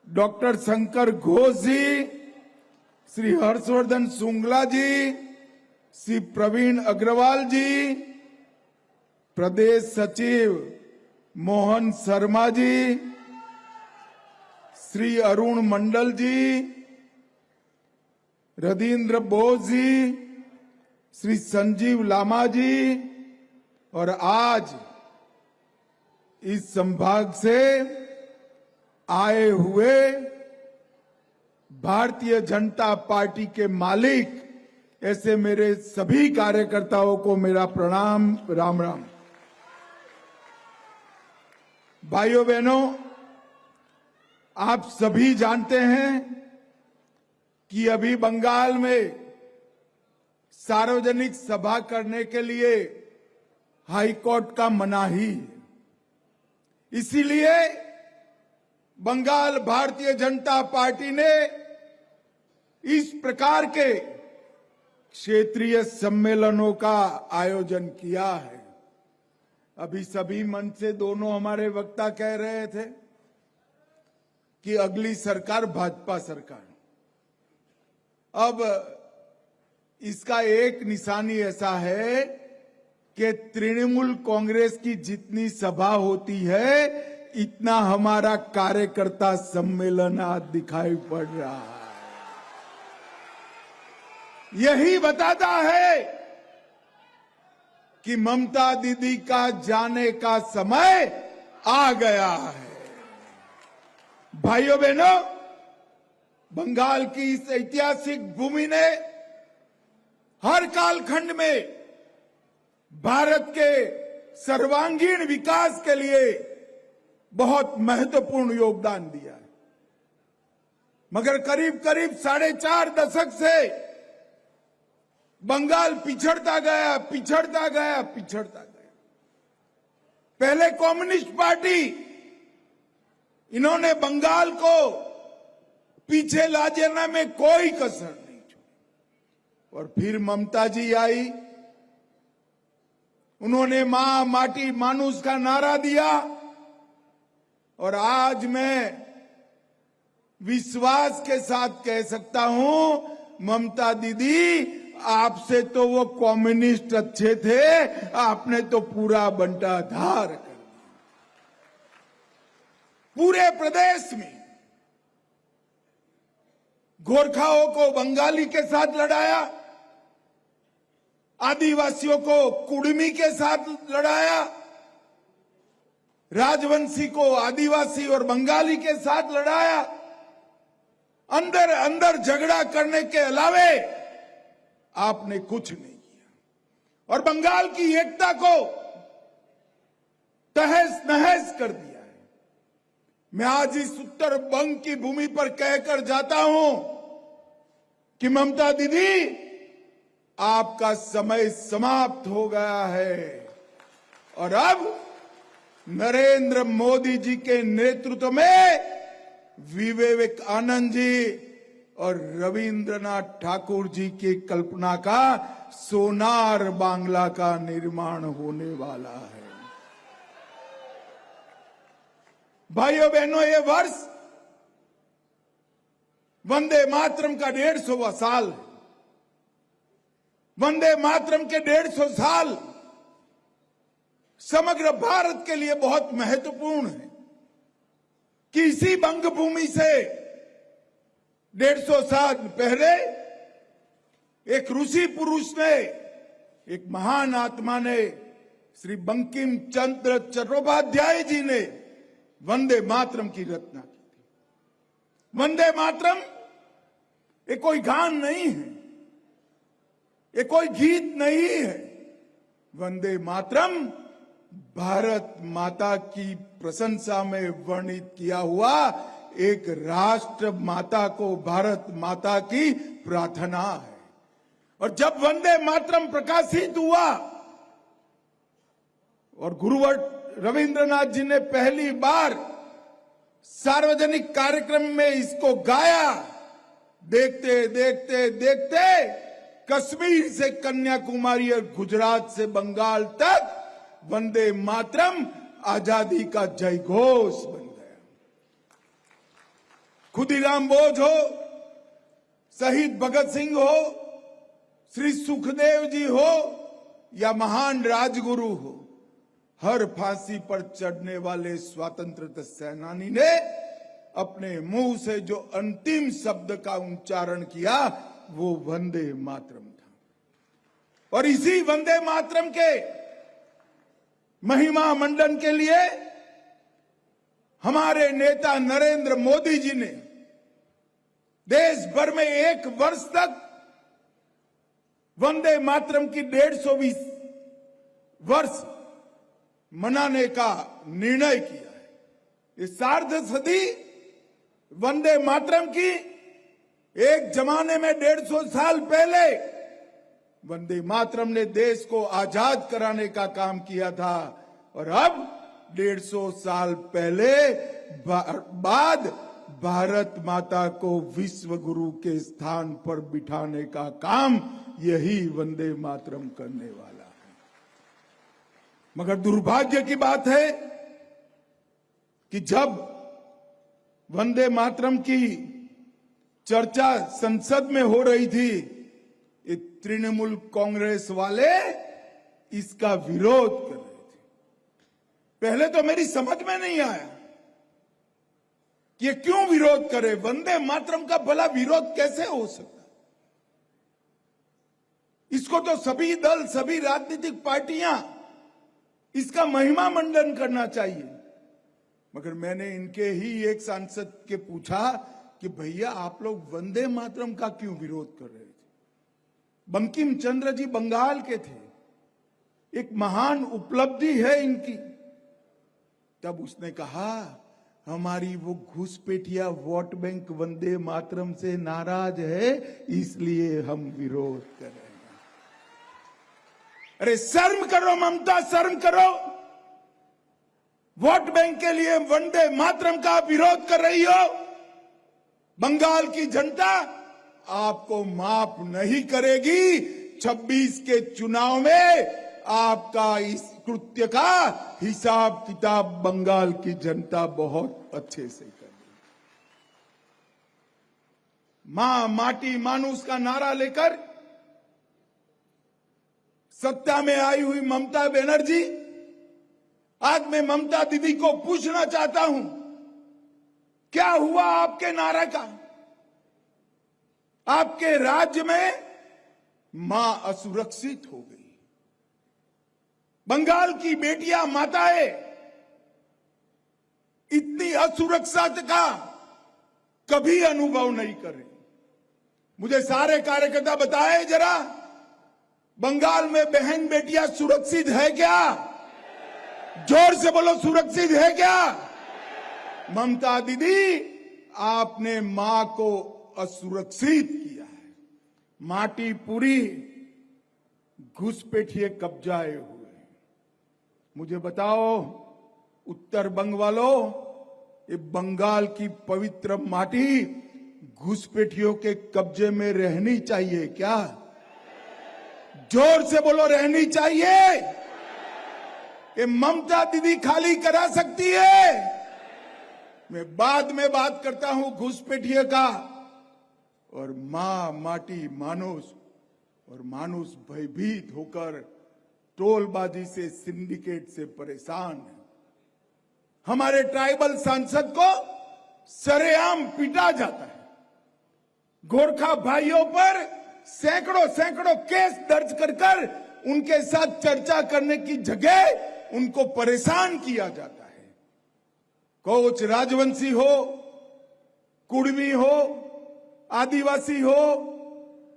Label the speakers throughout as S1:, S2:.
S1: Doctor Shankar Ghosh जी, श्री हर्षवर्धन श्रृंगला जी, श्री प्रवीण अग्रवाल जी, प्रदेश सचिव मोहन शर्मा जी, श्री अरुण मंडल जी, रदीन्द्र बोस जी, श्री संजीव लामा जी, और आज इस संभाग से आए हुए भारतीय जनता पार्टी के मालिक ऐसे मेरे सभी कार्यकर्ताओं को मेरा प्रणाम, राम राम। भाइयों बहनों, आप सभी जानते हैं कि अभी बंगाल में सार्वजनिक सभा करने के लिए हाईकोर्ट का मनाही है। इसीलिए बंगाल भारतीय जनता पार्टी ने इस प्रकार के क्षेत्रीय सम्मेलनों का आयोजन किया है। अभी सभी मंच से दोनों हमारे वक्ता कह रहे थे कि अगली सरकार भाजपा सरकार। अब इसका एक निशानी ऐसा है कि तृणमूल कांग्रेस की जितनी सभा होती है इतना हमारा कार्यकर्ता सम्मेलन आज दिखाई पड़ रहा है। यही बताता है कि ममता दीदी का जाने का समय आ गया है। भाइयों बहनों, बंगाल की इस ऐतिहासिक भूमि ने हर कालखंड में भारत के सर्वांगीण विकास के लिए बहुत महत्वपूर्ण योगदान दिया है। मगर करीब करीब 4.5 दशक से बंगाल पिछड़ता गया। पहले कम्युनिस्ट पार्टी, इन्होंने बंगाल को पीछे ला जाने में कोई कसर नहीं छोड़ी। और फिर ममता जी आई, उन्होंने मां माटी मानुष का नारा दिया। और आज मैं विश्वास के साथ कह सकता हूं, ममता दीदी, आपसे तो वो कम्युनिस्ट अच्छे थे, आपने तो पूरा बंटाधार कर दिया। पूरे प्रदेश में गोरखाओं को बंगाली के साथ लड़ाया, आदिवासियों को कुड़मी के साथ लड़ाया, राजवंशी को आदिवासी और बंगाली के साथ लड़ाया। अंदर अंदर झगड़ा करने के अलावे आपने कुछ नहीं किया और बंगाल की एकता को तहस नहस कर दिया है। मैं आज इस उत्तर बंग की भूमि पर कहकर जाता हूं कि ममता दीदी, आपका समय समाप्त हो गया है और अब नरेंद्र मोदी जी के नेतृत्व में विवेकानंद जी और रविंद्रनाथ ठाकुर जी की कल्पना का सोनार बांग्ला का निर्माण होने वाला है। भाइयों बहनों, ये वर्ष वंदे मातरम का 150वां साल है। वंदे मातरम के 150 साल समग्र भारत के लिए बहुत महत्वपूर्ण है कि इसी बंग भूमि से 150 साल पहले एक ऋषि पुरुष ने, एक महान आत्मा ने, श्री बंकिम चंद्र चट्टोपाध्याय जी ने वंदे मातरम की रचना की थी। वंदे मातरम ये कोई गान नहीं है, ये कोई गीत नहीं है। वंदे मातरम भारत माता की प्रशंसा में वर्णित किया हुआ एक राष्ट्र माता को भारत माता की प्रार्थना है। और जब वंदे मातरम प्रकाशित हुआ और गुरुवर रविंद्रनाथ जी ने पहली बार सार्वजनिक कार्यक्रम में इसको गाया, देखते देखते देखते कश्मीर से कन्याकुमारी और गुजरात से बंगाल तक वंदे मातरम आजादी का जय घोष बन गया। खुदीराम बोस हो, शहीद भगत सिंह हो, श्री सुखदेव जी हो या महान राजगुरु हो, हर फांसी पर चढ़ने वाले स्वतंत्रता सेनानी ने अपने मुंह से जो अंतिम शब्द का उच्चारण किया वो वंदे मातरम था। और इसी वंदे मातरम के महिमा मंडन के लिए हमारे नेता नरेंद्र मोदी जी ने देश भर में 1 वर्ष तक वंदे मातरम की 150वीं वर्ष मनाने का निर्णय किया है। इस सार्ध सदी वंदे मातरम की एक जमाने में 150 साल पहले वंदे मातरम ने देश को आजाद कराने का काम किया था और अब 150 साल पहले बाद भारत माता को विश्व गुरु के स्थान पर बिठाने का काम यही वंदे मातरम करने वाला है। मगर दुर्भाग्य की बात है कि जब वंदे मातरम की चर्चा संसद में हो रही थी, ये तृणमूल कांग्रेस वाले इसका विरोध कर रहे थे। पहले तो मेरी समझ में नहीं आया कि ये क्यों विरोध करे, वंदे मातरम का भला विरोध कैसे हो सकता। इसको तो सभी दल, सभी राजनीतिक पार्टियां इसका महिमा मंडन करना चाहिए। मगर मैंने इनके ही एक सांसद के पूछा कि भैया आप लोग वंदे मातरम का क्यों विरोध कर रहे थे। बंकिम चंद्र जी बंगाल के थे, एक महान उपलब्धि है इनकी। तब उसने कहा हमारी वो घुसपैठिया वोट बैंक वंदे मातरम से नाराज है, इसलिए हम विरोध कर रहे हैं। अरे शर्म करो ममता, शर्म करो। वोट बैंक के लिए वंदे मातरम का विरोध कर रही हो। बंगाल की जनता आपको माफ नहीं करेगी। 26 के चुनाव में आपका इस कृत्य का हिसाब किताब बंगाल की जनता बहुत अच्छे से करेगी। मां माटी मानुष का नारा लेकर सत्ता में आई हुई ममता बनर्जी, आज मैं ममता दीदी को पूछना चाहता हूं, क्या हुआ आपके नारा का? आपके राज्य में मां असुरक्षित हो गई। बंगाल की बेटियां, माताएं इतनी असुरक्षा का कभी अनुभव नहीं कर रही। मुझे सारे कार्यकर्ता बताए जरा, बंगाल में बहन बेटियां सुरक्षित है क्या? जोर से बोलो, सुरक्षित है क्या? ममता दीदी, आपने मां को असुरक्षित किया है। माटी पूरी घुसपैठिए कब्जाए हुए। मुझे बताओ उत्तर बंग वालों, ये बंगाल की पवित्र माटी घुसपैठियों के कब्जे में रहनी चाहिए क्या? जोर से बोलो, रहनी चाहिए। ये ममता दीदी खाली करा सकती है। मैं बाद में बात करता हूं घुसपैठिए का। और मां माटी मानुष, और मानुष भयभीत होकर टोलबाजी से, सिंडिकेट से परेशान है। हमारे ट्राइबल सांसद को सरेआम पीटा जाता है। गोरखा भाइयों पर सैकड़ों सैकड़ों केस दर्ज कर उनके साथ चर्चा करने की जगह उनको परेशान किया जाता है। कोच राजवंशी हो, कुड़मी हो, आदिवासी हो,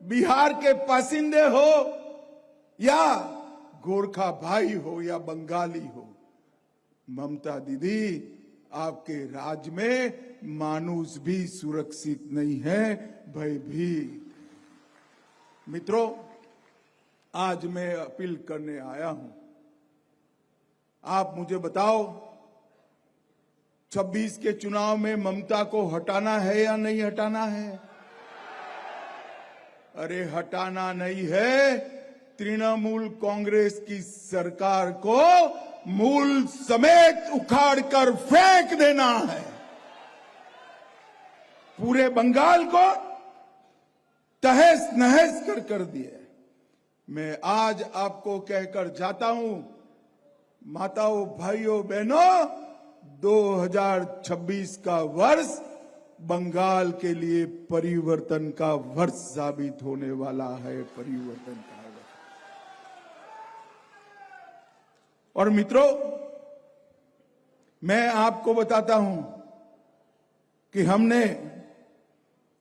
S1: बिहार के बासिंदे हो, या गोरखा भाई हो या बंगाली हो, ममता दीदी आपके राज्य में मानुष भी सुरक्षित नहीं है, भयभीत। मित्रों, आज मैं अपील करने आया हूं। आप मुझे बताओ, 26 के चुनाव में ममता को हटाना है या नहीं हटाना है? अरे हटाना नहीं है, तृणमूल कांग्रेस की सरकार को मूल समेत उखाड़कर फेंक देना है। पूरे बंगाल को तहस नहस कर दिया। मैं आज आपको कहकर जाता हूं, माताओं, भाइयों, बहनों, 2026 का वर्ष बंगाल के लिए परिवर्तन का वर्ष साबित होने वाला है। परिवर्तन का वर्ष। और मित्रों, मैं आपको बताता हूं कि हमने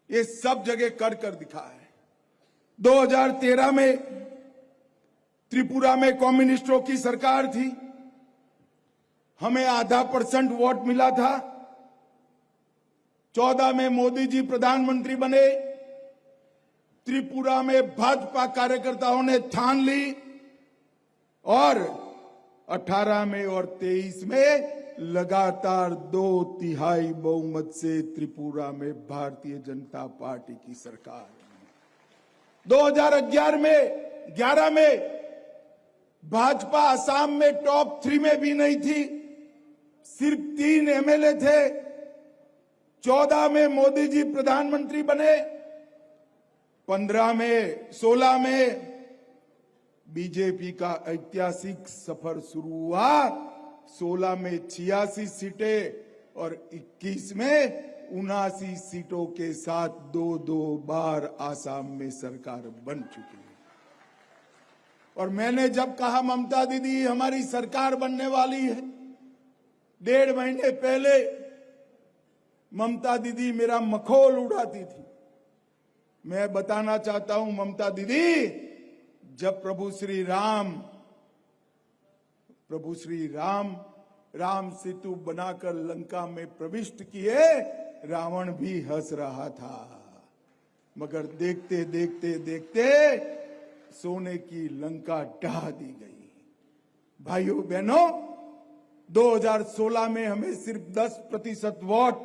S1: ये सब जगह कर दिखा है। 2013 में त्रिपुरा में कम्युनिस्टों की सरकार थी, हमें 0.5% वोट मिला था। 14 में मोदी जी प्रधानमंत्री बने, त्रिपुरा में भाजपा कार्यकर्ताओं ने ठान ली और 18 में और 23 में लगातार 2/3 बहुमत से त्रिपुरा में भारतीय जनता पार्टी की सरकार। 2011 में भाजपा असम में टॉप 3 में भी नहीं थी, सिर्फ 3 एमएलए थे। 14 में मोदी जी प्रधानमंत्री बने, 16 में बीजेपी का ऐतिहासिक सफर शुरू हुआ। 16 में 86 सीटें और 21 में 79 सीटों के साथ 2 बार आसाम में सरकार बन चुकी है। और मैंने जब कहा ममता दीदी हमारी सरकार बनने वाली है, 1.5 महीने पहले ममता दीदी मेरा मखौल उड़ाती थी। मैं बताना चाहता हूं ममता दीदी, जब प्रभु श्री राम सेतु बनाकर लंका में प्रविष्ट किए, रावण भी हंस रहा था, मगर देखते देखते सोने की लंका ढहा दी गई। भाइयों बहनों, 2016 में हमें सिर्फ 10% वोट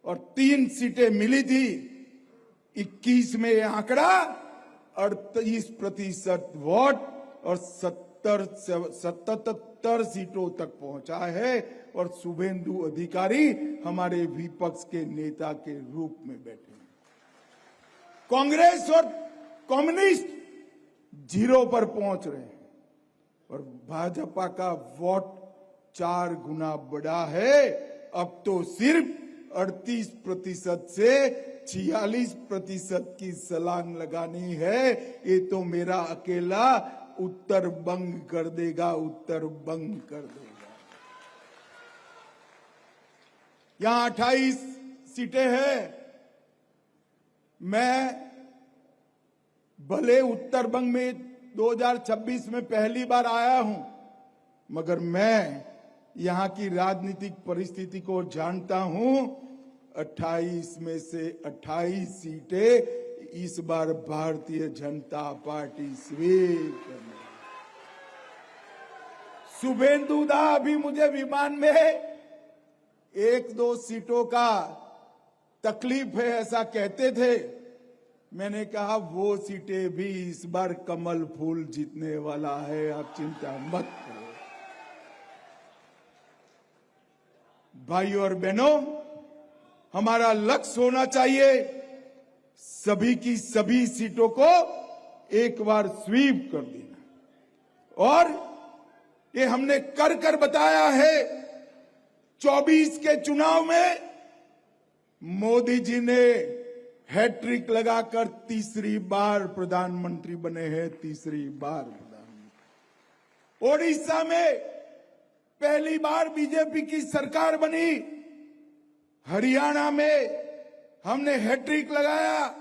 S1: और 3 सीटें मिली थी। 21 में यह आंकड़ा 38% वोट और 77 सीटों तक पहुंचा है। और शुभेंदु अधिकारी हमारे विपक्ष के नेता के रूप में बैठे हैं। कांग्रेस और कम्युनिस्ट 0 पर पहुंच रहे हैं और भाजपा का वोट 4 गुना बढ़ा है। अब तो सिर्फ 38% से 46% की छलांग लगानी है। ये तो मेरा अकेला उत्तर बंग कर देगा, उत्तर बंग कर देगा। यहां 28 सीटें हैं। मैं भले उत्तर बंग में 2026 में पहली बार आया हूं, मगर मैं यहां की राजनीतिक परिस्थिति को जानता हूं। 28 में से 28 सीटें इस बार भारतीय जनता पार्टी स्वीप करने। शुभेंदु दा अभी मुझे विमान में 1-2 सीटों का तकलीफ है ऐसा कहते थे। मैंने कहा वो सीटें भी इस बार कमल फूल जीतने वाला है, आप चिंता मत करो। भाइयों और बहनों, हमारा लक्ष्य होना चाहिए सभी की सभी सीटों को एक बार स्वीप कर देना। और ये हमने कर बताया है। 24 के चुनाव में मोदी जी ने हैट्रिक लगाकर तीसरी बार प्रधानमंत्री बने हैं, तीसरी बार प्रधानमंत्री। ओडिशा में पहली बार बीजेपी की सरकार बनी। हरियाणा में हमने हैट्रिक लगाया।